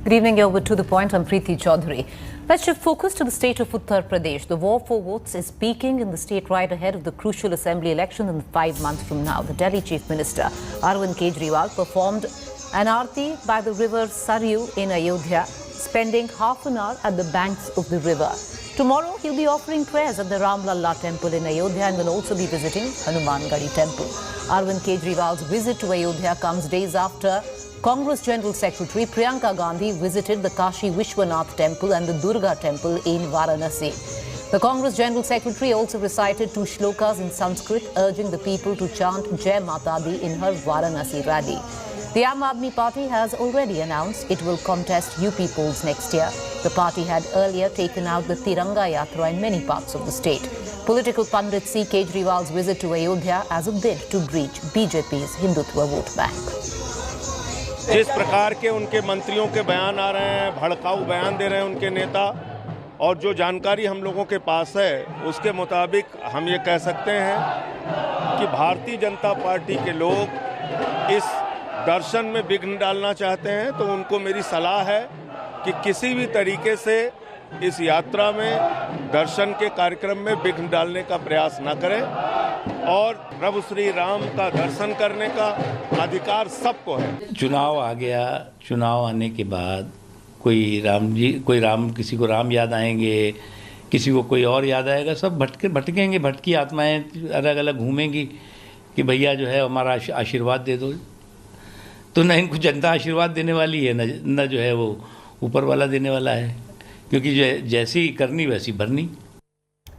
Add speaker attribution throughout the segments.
Speaker 1: Good evening, you're with To The Point. I'm Preeti Chaudhary. Let's shift focus to the state of Uttar Pradesh. The war for votes is peaking in the state right ahead of the crucial assembly election in 5 months from now. The Delhi Chief Minister Arvind Kejriwal performed an aarti by the river Saryu in Ayodhya, spending half an hour at the banks of the river. Tomorrow, he'll be offering prayers at the Ram Lalla temple in Ayodhya and will also be visiting Hanuman Gadi temple. Arvind Kejriwal's visit to Ayodhya comes days after Congress General Secretary Priyanka Gandhi visited the Kashi Vishwanath temple and the Durga temple in Varanasi. The Congress General Secretary also recited 2 shlokas in Sanskrit, urging the people to chant Jai Mata Di in her Varanasi rally. The Aam Aadmi Party has already announced it will contest UP polls next year. The party had earlier taken out the Tiranga Yatra in many parts of the state. Political pundits see Kejriwal's visit to Ayodhya as a bid to breach BJP's Hindutva vote bank.
Speaker 2: जिस प्रकार के उनके मंत्रियों के बयान आ रहे हैं, भड़काऊ बयान दे रहे हैं उनके नेता, और जो जानकारी हम लोगों के पास है उसके मुताबिक हम ये कह सकते हैं कि भारतीय जनता पार्टी के लोग इस दर्शन में विघ्न डालना चाहते हैं। तो उनको मेरी सलाह है कि किसी भी तरीके से इस यात्रा में दर्शन के कार्यक्रम में विघ्न डालने का प्रयास न करें और प्रभु श्री राम का दर्शन करने का अधिकार सबको है।
Speaker 3: चुनाव आ गया, चुनाव आने के बाद किसी को राम याद आएंगे, किसी को कोई और याद आएगा, सब भटकेंगे, भटकी आत्माएं अलग अलग घूमेंगी कि भैया जो है हमारा आशीर्वाद दे दो। तो न इनको जनता आशीर्वाद देने वाली है, न जो है वो ऊपर वाला देने वाला है, क्योंकि जैसी करनी वैसी भरनी।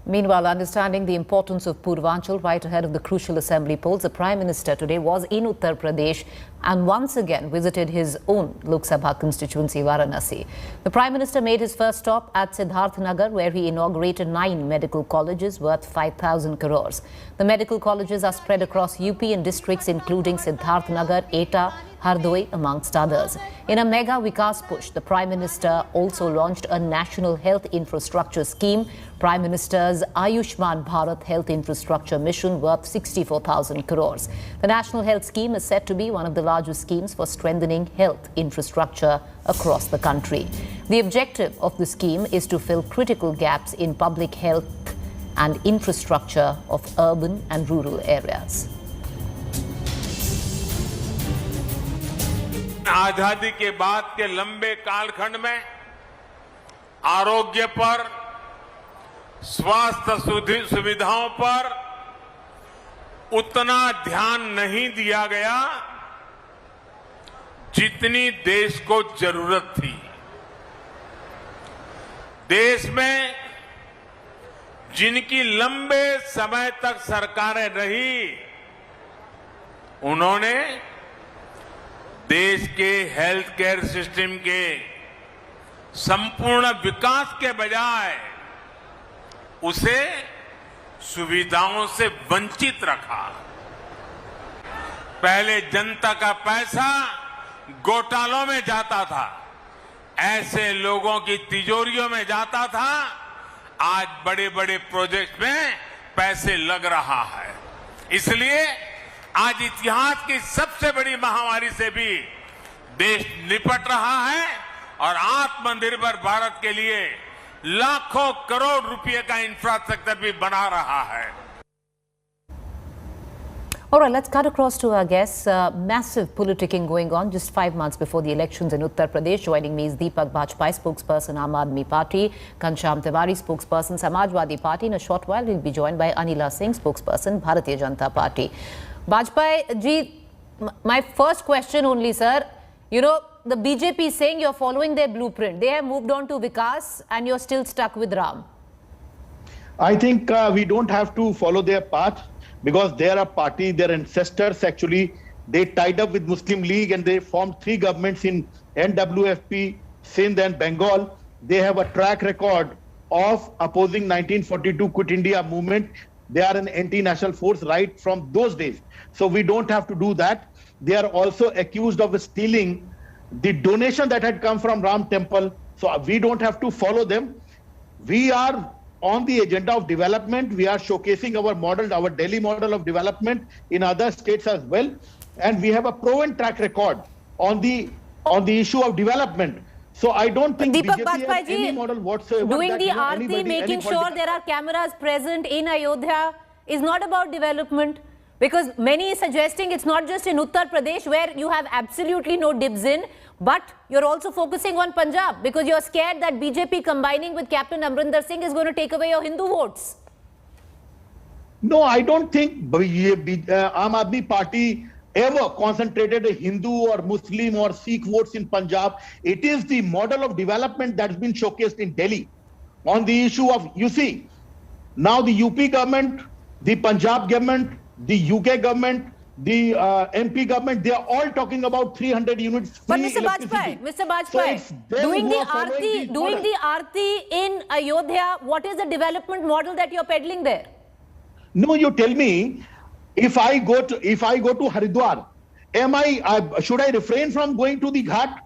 Speaker 1: Meanwhile, understanding the importance of Purvanchal right ahead of the crucial assembly polls, the Prime Minister today was in Uttar Pradesh and once again visited his own Lok Sabha constituency, Varanasi. The Prime Minister made his first stop at Siddharth Nagar, where he inaugurated 9 medical colleges worth 5,000 crores. The medical colleges are spread across UP in districts including Siddharth Nagar, Etah, Hardoi, amongst others. In a mega Vikas push, the Prime Minister also launched a national health infrastructure scheme, Prime Minister's Ayushman Bharat Health Infrastructure Mission, worth 64,000 crores. The national health scheme is said to be one of the largest schemes for strengthening health infrastructure across the country. The objective of the scheme is to fill critical gaps in public health and infrastructure of urban and rural areas.
Speaker 4: आजादी के बाद के लंबे कालखंड में आरोग्य पर, स्वास्थ्य सुविधाओं पर उतना ध्यान नहीं दिया गया जितनी देश को जरूरत थी। देश में जिनकी लंबे समय तक सरकारें रही, उन्होंने देश के हेल्थ केयर सिस्टम के संपूर्ण विकास के बजाय उसे सुविधाओं से वंचित रखा। पहले जनता का पैसा घोटालों में जाता था, ऐसे लोगों की तिजोरियों में जाता था। आज बड़े बड़े प्रोजेक्ट में पैसे लग रहा है। इसलिए आज इतिहास की सबसे बड़ी महामारी से भी देश निपट रहा है और आत्मनिर्भर भारत के लिए लाखों करोड़ रुपए का इंफ्रास्ट्रक्चर भी बना रहा है।
Speaker 1: All right, let's cut across to our guests. Massive politicking going on just 5 months before the elections in Uttar Pradesh. Joining me is Deepak Bajpai, spokesperson Aam Aadmi Party, Ghanshyam Tiwari, spokesperson Samajwadi Party. In a short while, we'll be joined by Anila Singh, spokesperson Bharatiya Janata Party. Bajpai ji, my first question only, sir. You know, the BJP is saying you're following their blueprint. They have moved on to Vikas and you're still stuck with Ram.
Speaker 5: I think we don't have to follow their path, because they are a party, their ancestors actually, they tied up with Muslim League and they formed 3 governments in NWFP, Sindh and Bengal. They have a track record of opposing 1942 Quit India movement. They are an anti-national force right from those days. So we don't have to do that. They are also accused of stealing the donation that had come from Ram Temple. So we don't have to follow them. We are on the agenda of development. We are showcasing our model, our Delhi model of development in other states as well. And we have a proven track record on the issue of development. So I don't think
Speaker 1: Deepak
Speaker 5: BJP has
Speaker 1: Bajpai
Speaker 5: any
Speaker 1: ji,
Speaker 5: model whatsoever.
Speaker 1: doing
Speaker 5: that,
Speaker 1: the
Speaker 5: anybody,
Speaker 1: aarti, making
Speaker 5: any
Speaker 1: sure
Speaker 5: political-
Speaker 1: there are cameras present in Ayodhya is not about development, because many is suggesting it's not just in Uttar Pradesh where you have absolutely no dibs in, but you're also focusing on Punjab because you're scared that BJP combining with Captain Amrinder Singh is going to take away your Hindu votes.
Speaker 5: No, I don't think Aam Aadmi Party ever concentrated a Hindu or Muslim or Sikh votes in Punjab. It is the model of development that's been showcased in Delhi on the issue of, you see, now the UP government, the Punjab government, the UK government, the MP government, they are all talking about 300 units free
Speaker 1: But Mr.
Speaker 5: electricity.
Speaker 1: Bajpai, Mr.
Speaker 5: So
Speaker 1: Bajpai,
Speaker 5: it's them
Speaker 1: doing
Speaker 5: who
Speaker 1: the
Speaker 5: are following these
Speaker 1: aarti in Ayodhya, what is the development model that you're peddling there?
Speaker 5: No, you tell me, if I go to Haridwar, should I refrain from going to the Ghat?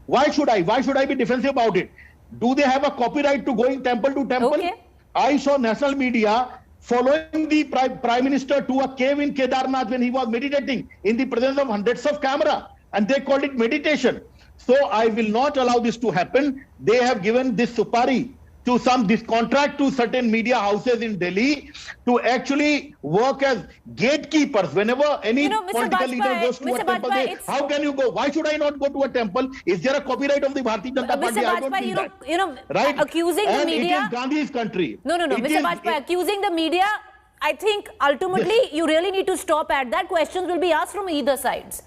Speaker 5: Why should I be defensive about it? Do they have a copyright to going temple to temple?
Speaker 1: Okay.
Speaker 5: I saw national media following the Prime Minister to a cave in Kedarnath when he was meditating in the presence of hundreds of camera, and they called it meditation. So I will not allow this to happen. They have given this supari to this contract to certain media houses in Delhi to actually work as gatekeepers whenever any
Speaker 1: Mr.
Speaker 5: political leader
Speaker 1: Bajpai,
Speaker 5: goes to
Speaker 1: Mr.
Speaker 5: a temple.
Speaker 1: Bajpai,
Speaker 5: How can you go? Why should I not go to a temple? Is there a copyright of the Bharatiya Janata Party?
Speaker 1: Mr.
Speaker 5: I don't think
Speaker 1: Bajpai,
Speaker 5: that. Right?
Speaker 1: accusing the
Speaker 5: And
Speaker 1: media.
Speaker 5: it is Gandhi's country.
Speaker 1: No,
Speaker 5: It
Speaker 1: Mr.
Speaker 5: is-
Speaker 1: Bajpai, accusing the media, I think ultimately you really need to stop at that. Questions will be asked from either sides.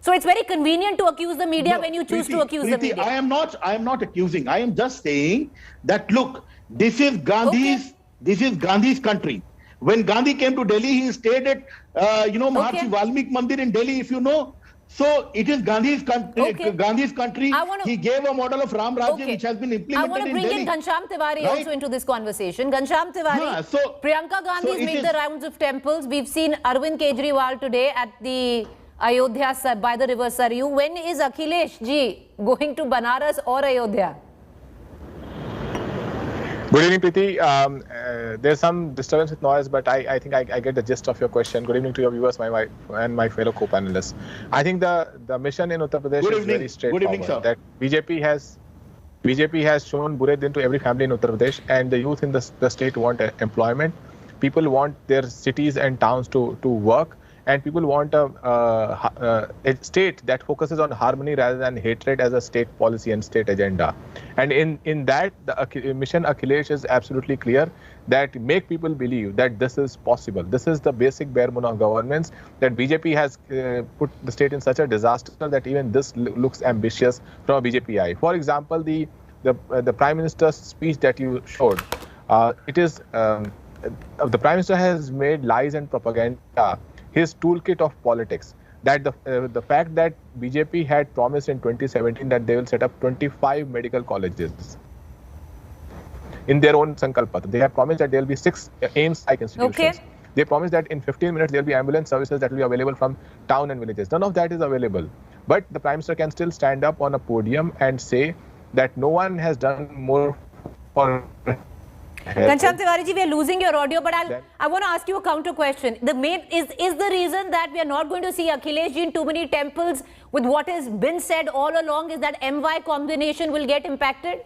Speaker 1: So it's very convenient to accuse the media
Speaker 5: No,
Speaker 1: when you choose
Speaker 5: Preeti,
Speaker 1: to accuse the
Speaker 5: Preeti,
Speaker 1: media.
Speaker 5: I am not accusing. I am just saying that, look, this is Gandhi's country. When Gandhi came to Delhi, he stayed at Maharshi Valmiki Mandir in Delhi, if you know. So it is Gandhi's country.
Speaker 1: Okay.
Speaker 5: Gandhi's country. He gave a model of Ram Rajya which has been
Speaker 1: I
Speaker 5: implemented
Speaker 1: want to
Speaker 5: in
Speaker 1: bring
Speaker 5: Delhi.
Speaker 1: in Ghanshyam Tiwari
Speaker 5: Right?
Speaker 1: also into this conversation. Ghanshyam Tiwari, Priyanka Gandhi's
Speaker 5: it
Speaker 1: made
Speaker 5: is-
Speaker 1: the rounds of temples. We've seen Arvind Kejriwal today at the Ayodhya by the river Saryu. When is Akhilesh ji going to Banaras or Ayodhya?
Speaker 6: Good evening, Preeti. There's some disturbance with noise, but I think I get the gist of your question. Good evening to your viewers, my fellow co-panelists. I think the mission in Uttar Pradesh is very straightforward.
Speaker 5: Good evening, sir.
Speaker 6: That BJP has shown bure din to every family in Uttar Pradesh, and the youth in the state want employment. People want their cities and towns to work, and people want a state that focuses on harmony rather than hatred as a state policy and state agenda. And in that, the mission Akhilesh is absolutely clear, that make people believe that this is possible. This is the basic bare minimum of governance, that BJP has put the state in such a disaster that even this looks ambitious from a BJP eye. For example, the Prime Minister's speech that you showed, it is the Prime Minister has made lies and propaganda his toolkit of politics. That the fact that BJP had promised in 2017 that they will set up 25 medical colleges in their own Sankalpat. They have promised that there will be 6 AIIMS-like institutions.
Speaker 1: Okay.
Speaker 6: They promised that in 15 minutes there will be ambulance services that will be available from town and villages. None of that is available. But the Prime Minister can still stand up on a podium and say that no one has done more for
Speaker 1: Ghanshyam Tiwari ji, we are losing your audio, but I want to ask you a counter question. The main is the reason that we are not going to see Akhilesh ji in too many temples with what has been said all along is that MY combination will get impacted?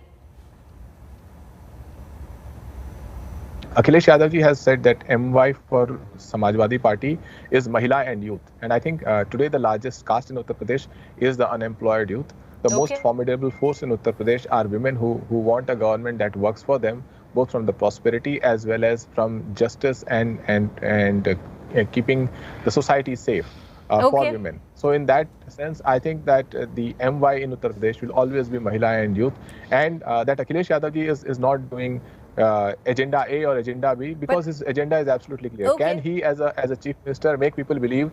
Speaker 6: Akhilesh Yadav ji has said that MY for Samajwadi Party is Mahila and youth. And I think today the largest caste in Uttar Pradesh is the unemployed youth. The most formidable force in Uttar Pradesh are women who want a government that works for them, both from the prosperity as well as from justice and keeping the society safe for women. So in that sense, I think that the MY in Uttar Pradesh will always be Mahila and youth, and that Akhilesh Yadav ji is not doing agenda A or agenda B because his agenda is absolutely clear. Can he, as a chief minister, make people believe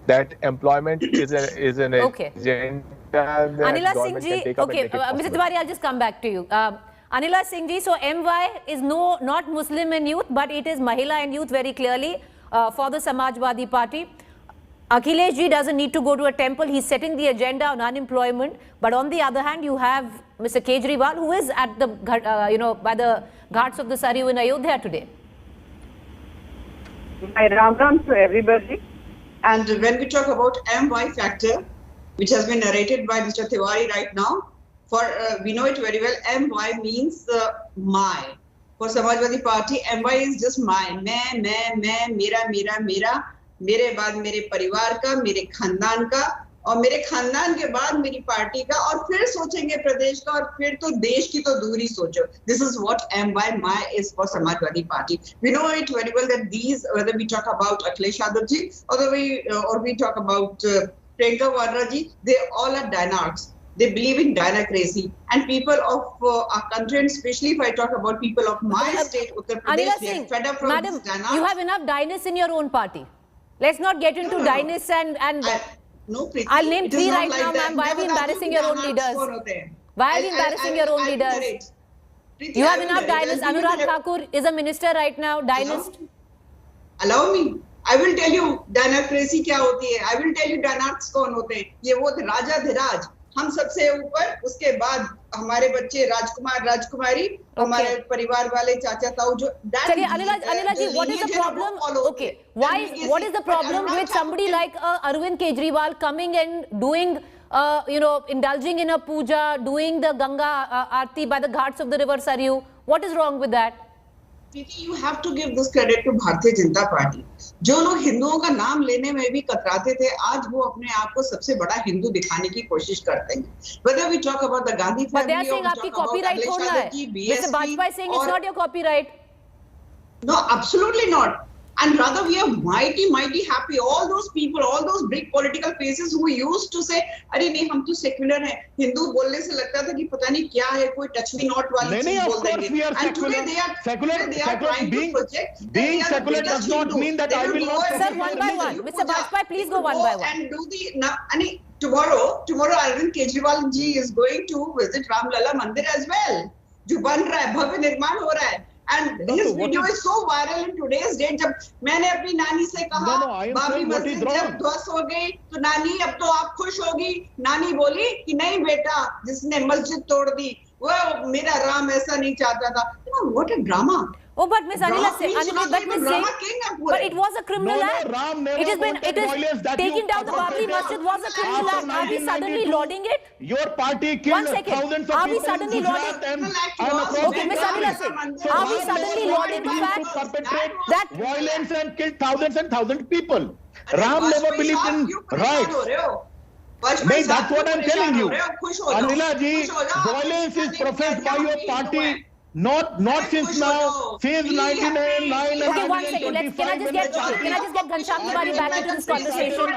Speaker 6: that employment is an agenda that
Speaker 1: Anila
Speaker 6: government
Speaker 1: Singh
Speaker 6: can take up and make it possible?
Speaker 1: Mr. Tiwari, I'll just come back to you. Anila Singh ji, so MY is not Muslim and youth, but it is Mahila and youth very clearly for the Samajwadi Party. Akhilesh ji doesn't need to go to a temple. He's setting the agenda on unemployment. But on the other hand, you have Mr. Kejriwal, who is at the by the ghats of the Saryu in Ayodhya today.
Speaker 7: My Ram to everybody.
Speaker 8: And when we talk about MY factor, which has been narrated by Mr. Tiwari right now, For we know it very well. MY means my. For Samajwadi Party, MY is just my. मैं, मेरा, मेरे बाद मेरे परिवार का, मेरे खानदान का, और मेरे खानदान के बाद मेरी पार्टी का, और फिर सोचेंगे प्रदेश का, और फिर तो देश की तो दूर ही सोचो. This is what my is for Samajwadi Party. We know it very well that these, whether we talk about Akhilesh Yadav ji, or we talk about Priyanka Vadra ji, they all are dynarchs. They believe in dynacracy, and people of our country, and especially if I talk about people of my state, Uttar Pradesh, they are fed up from
Speaker 1: Madam,
Speaker 8: this dynarchs.
Speaker 1: you have enough dynasts in your own party. Let's not get into dynasts and
Speaker 8: No, Preeti,
Speaker 1: I'll name
Speaker 8: it is
Speaker 1: 3
Speaker 8: not
Speaker 1: right
Speaker 8: like
Speaker 1: now,
Speaker 8: that.
Speaker 1: ma'am. Why are we embarrassing your own leaders? Why are we embarrassing your own leaders? You have enough dynasts. Anurag Thakur is a minister right now. Dynast.
Speaker 8: Allow me. I will tell you dynacracy क्या होती है. I will tell you dynarchs कौन होते हैं. ये वो राजा धीराज, हम सबसे ऊपर, उसके बाद हमारे बच्चे राजकुमार राजकुमारी, हमारे परिवार वाले चाचा ताऊ जो.
Speaker 1: चलिए अनिला जी, what is the problem? Okay, what is the problem with somebody like Arvind Kejriwal coming and doing indulging in a puja, doing the Ganga Aarti by the ghats of the river Saryu? What is wrong with that?
Speaker 8: You have to give this credit to Bharatiya Janata Party. जो लोग हिंदुओं का नाम लेने में भी कतराते थे, आज वो अपने आप को सबसे बड़ा हिंदू दिखाने की कोशिश करते हैं. Whether we talk about the Gandhi family,
Speaker 1: but they are saying आपकी copyright थोड़ा है. Mr. Bajpai saying it's not your copyright.
Speaker 8: No, absolutely not. And rather we are mighty happy. All those people, all those big political faces who used to say, अरे नहीं हम तो secular हैं. हिंदू बोलने से लगता था कि पता नहीं क्या है, कोई touch me not वाली चीज बोल देंगे. And today they are trying to project.
Speaker 5: Being secular does not mean that I will not.
Speaker 1: Sir, one by one. Mr. Bajpai, please go one by one.
Speaker 8: And do the tomorrow Arvind Kejriwal ji is going to visit Ramlala Mandir as well. जो बन रहा है, भव्य निर्माण हो रहा है. And his video is so viral in today's date. जब मैंने अपनी नानी से कहा बाबरी मस्जिद जब ध्वस्त हो गई तो नानी अब तो आप खुश होगी. नानी बोली कि नहीं बेटा, जिसने मस्जिद तोड़ दी वो मेरा राम ऐसा नहीं चाहता था. What a drama.
Speaker 1: Oh, but Miss Anila said, but it was a criminal act. It is taking down the Babri Masjid was a criminal act. Are we suddenly lauding it?
Speaker 5: Your party killed thousands of people.
Speaker 1: Are we suddenly lauding? Okay, Miss Anila said, are we suddenly lauding the fact that
Speaker 5: violence and killed thousands and thousands of people? Ram never believed in rights. No, that's what I'm telling you. Anila ji, violence is professed by your party. Not since now, since 1999.
Speaker 1: Okay, 1 second. Can I just get Ghanshyam Tiwari back into this conversation?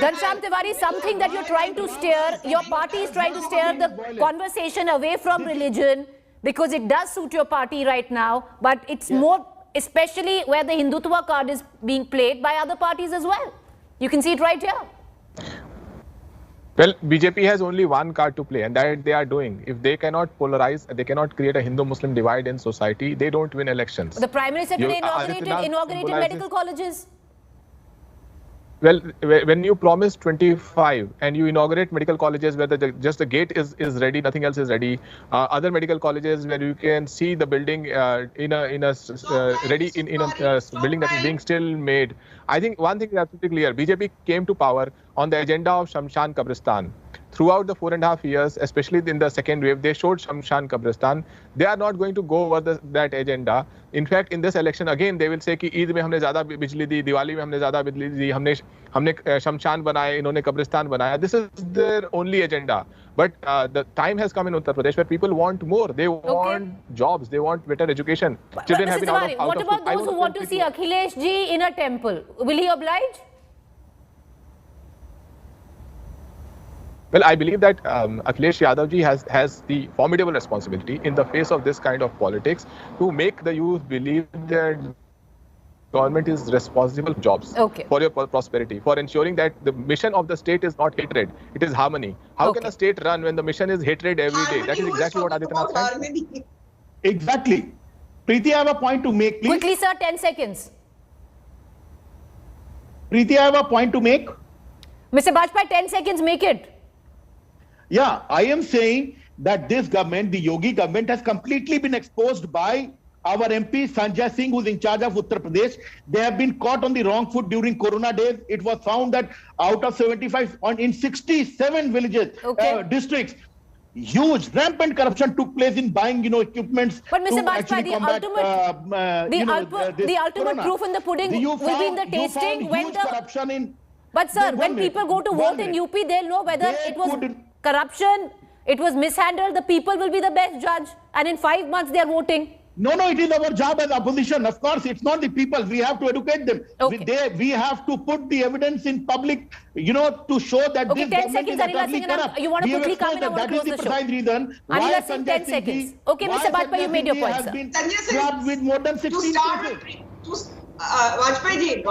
Speaker 1: Ghanshyam Tiwari, something that you're trying to steer, your party is trying to steer the conversation away from religion because it does suit your party right now, but it's more, especially where the Hindutva card is being played by other parties as well. You can see it right here.
Speaker 6: Well, BJP has only one card to play, and that they are doing. If they cannot polarize, they cannot create a Hindu-Muslim divide in society, they don't win elections.
Speaker 1: The Prime Minister today inaugurated medical colleges.
Speaker 6: Well, when you promise 25 and you inaugurate medical colleges where just the gate is ready, nothing else is ready. Other medical colleges where you can see the building in a building that is being still made. I think one thing is absolutely clear. BJP came to power on the agenda of Shamshan Kabristan. Throughout the 4.5 years, especially in the second wave, they showed Shamshan Kabristan. They are not going to go over that agenda. In fact, in this election, again, they will say कि ईद में हमने ज़्यादा बिजली दी, दिवाली में हमने ज़्यादा बिजली दी, हमने शमशान बनाए, इन्होंने कब्रिस्तान बनाया. This is their only agenda. But the time has come in Uttar Pradesh where people want more. They want jobs. They want better education. Children have been out of
Speaker 1: What about those who want to see Akhilesh ji in a temple? Will he oblige?
Speaker 6: Well, I believe that Akhilesh Yadav ji has the formidable responsibility in the face of this kind of politics to make the youth believe that government is responsible for jobs, for your prosperity, for ensuring that the mission of the state is not hatred, it is harmony. How can a state run when the mission is hatred every day? That is exactly what Adityanath said.
Speaker 5: Exactly. Preeti, I have a point to make, please.
Speaker 1: Quickly, sir, 10 seconds.
Speaker 5: Preeti, I have a point to make.
Speaker 1: Mr. Bajpai, 10 seconds, make it.
Speaker 5: Yeah, I am saying that this government, the Yogi government, has completely been exposed by our MP Sanjay Singh, who is in charge of Uttar Pradesh. They have been caught on the wrong foot during Corona days. It was found that out of 75, in 67 villages, districts, huge rampant corruption took place in buying, equipments.
Speaker 1: But Mr.
Speaker 5: to
Speaker 1: Bajpai,
Speaker 5: actually
Speaker 1: the
Speaker 5: combat,
Speaker 1: the ultimate
Speaker 5: corona.
Speaker 1: proof in the pudding will be in the tasting
Speaker 5: you found
Speaker 1: when
Speaker 5: huge
Speaker 1: the.
Speaker 5: corruption in.
Speaker 1: But sir,
Speaker 5: One
Speaker 1: when
Speaker 5: minute,
Speaker 1: people go to
Speaker 5: one
Speaker 1: vote in
Speaker 5: minute.
Speaker 1: UP, they'll know whether
Speaker 5: They
Speaker 1: it was
Speaker 5: couldn't-
Speaker 1: corruption, it was mishandled. The people will be the best judge, and in 5 months they are voting.
Speaker 5: No, it is our job as opposition. Of course, it's not the people. We have to educate them.
Speaker 1: Okay.
Speaker 5: We have to put the evidence in public, to show that
Speaker 1: Okay,
Speaker 5: this
Speaker 1: 10
Speaker 5: government
Speaker 1: seconds,
Speaker 5: is
Speaker 1: Anila
Speaker 5: utterly
Speaker 1: Singh, and
Speaker 5: corrupt.
Speaker 1: you want to
Speaker 5: We have
Speaker 1: quickly come in, I
Speaker 5: exposed
Speaker 1: want to
Speaker 5: that.
Speaker 1: close
Speaker 5: That is
Speaker 1: the
Speaker 5: the precise reason why
Speaker 1: Anila Singh,
Speaker 5: Sanjay
Speaker 1: 10
Speaker 5: Singh ji-
Speaker 1: seconds. Okay,
Speaker 5: why
Speaker 1: Mr. Bajpai,
Speaker 5: Sanjay
Speaker 1: you made
Speaker 5: Singh
Speaker 1: your
Speaker 5: ji
Speaker 1: point,
Speaker 5: has
Speaker 1: sir.
Speaker 5: been
Speaker 8: Sanjay Singh,
Speaker 5: slapped with more than 16 cases.
Speaker 8: Vajpayee ji,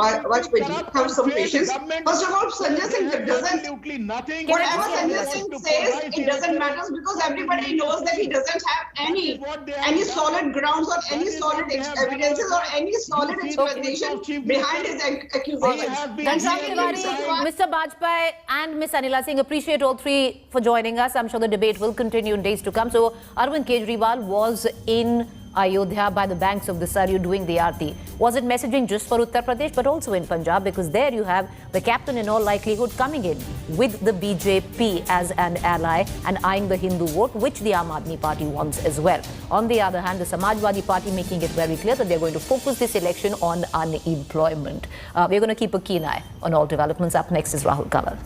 Speaker 8: have some patience. First of all, Sanjay Singh doesn't.
Speaker 5: Absolutely nothing.
Speaker 8: Whatever
Speaker 5: What
Speaker 8: Sanjay
Speaker 5: they
Speaker 8: Singh
Speaker 5: want to
Speaker 8: says,
Speaker 5: provide
Speaker 8: it doesn't
Speaker 5: here-
Speaker 8: matter because everybody knows that he doesn't have any solid grounds or any solid evidences or any solid explanation behind his accusations.
Speaker 1: Ghanshyam Tiwari, Mr. Bajpai and Ms. Anila Singh, appreciate all three for joining us. I'm sure the debate will continue in days to come. So Arvind Kejriwal was in Ayodhya by the banks of the Saryu doing the Aarti. Was it messaging just for Uttar Pradesh but also in Punjab? Because there you have the captain in all likelihood coming in with the BJP as an ally and eyeing the Hindu vote, which the Aam Aadmi Party wants as well. On the other hand, the Samajwadi Party making it very clear that they're going to focus this election on unemployment. We're going to keep a keen eye on all developments. Up next is Rahul Kanwal.